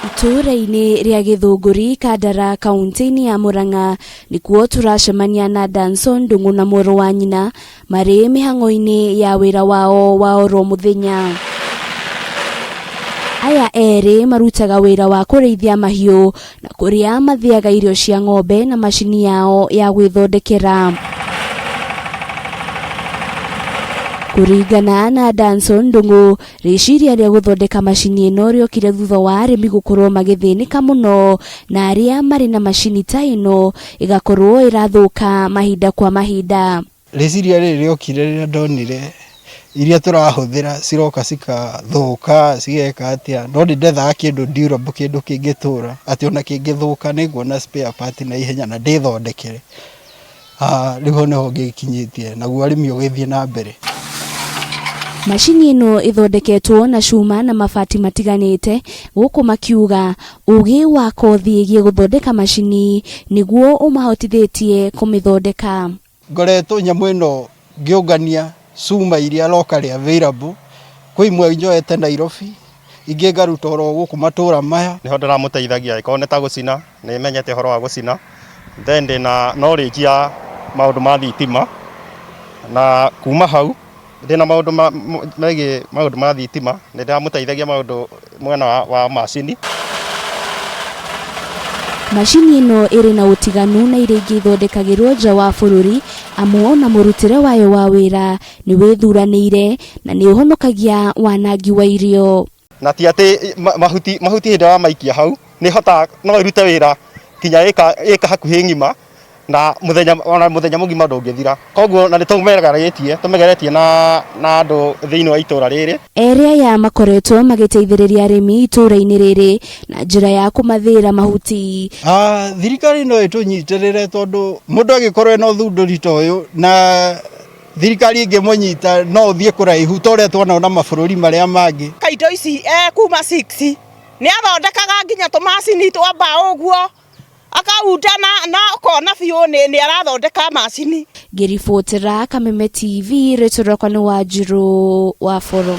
Itũra-inĩ rĩa Gĩthũngũri Kandara kaunti-inĩ ya Murang'a nĩkuo turacemania na Danson Ndung'u na mũrũ wa nyina marĩ mĩhang'o-inĩ ya wĩra wao wa oro mũthenya. Aya erĩ marutaga wĩra wa kũrĩithia mahiũ na kũrĩa mathiaga irio cia ng'ombe na macini yao ya gwĩthondekera. Kũringana na Danson Ndung'u, rĩciria rĩa gũthondeka macini ĩno rĩokire thutha wa arĩmi gũkorwo magĩthĩnĩka mũno na arĩa marĩ na macini ta ĩno ĩgakorwo ĩrathũka mahinda kwa mahinda. Rĩciria rĩrĩ rĩokire rĩrĩa ndonire iria tũrahũthĩra ciroka cikathũka cigeka atĩa, no ndethaga kĩndũ durable, kĩndũ kĩngĩtũra atĩ ona kĩngĩthũka nĩnguona spare part na ihenya na ndĩthondekere. Rĩu nĩho ngĩkinyĩtie naguo arĩmi ũgĩthiĩ na mbere. Macini ĩno ĩthondeketwo na cuma na mabati matiganĩte, gũkũ makiuga ũgĩ wa kothi ĩgiĩ gũthondeka macini nĩguo ũmahotithĩtie kũmĩthondeka. Ngoretwo nyamũ ĩno ngĩũngania cuma iria locally available, kwĩ imwe njoete Nairobi, ingĩ ngaruta oro gũkũ matũra maya. Nĩho ndĩramũteithagia ĩkorwo nĩ ta gũcina, nĩ menyete ũhoro wa gũcina, then ndĩna knowledge ya maũndũ ma thitima, na kuma hau ndĩna maũndũ megiĩ maũndũ ma thitima, nĩ ndĩramũteithagia maũndũ mwena wa macini. Macini ĩno ĩrĩ na ũtiganu na iria ingĩ ithondekagĩrwo nja wa bũrũri, amu na mũrutĩre wayo wa wĩra nĩ wĩthuranĩire na nĩ ũhonokagia wanangi wa irio. Na ti atĩ mahuti hĩndĩ ĩrĩa wamaikia hau nĩ hotaga no ĩrute wĩra kinya ĩka hakuhĩ ng'ima na mũthenya mũgima ndũngĩthira. Koguo na tũmegeretie na andũ thĩinĩ wa itũra rĩrĩ. Erĩ aya makoretwo magĩteithĩrĩria arĩmi itũra-inĩ rĩrĩ na njĩra ya kũmathĩĩra mahuti. Thirikari no ĩtũnyitĩrĩre tondũ mũndũ agĩkorwo ena ũthundũri ta ũyũ na thirikari ĩngĩmũnyita no ũthiĩ kũraihu ta ũrĩa tuona mabũrũri marĩa mangĩ. Indo ici kuma 6 nĩ athondekaga nginya tũmacini twa mbaũ ũguo akaunda na kona biũ nĩ arathondeka macini. Ngĩribotera Kameme TV, rĩtwa rĩakwa nĩ Wanjirũ wa Boro.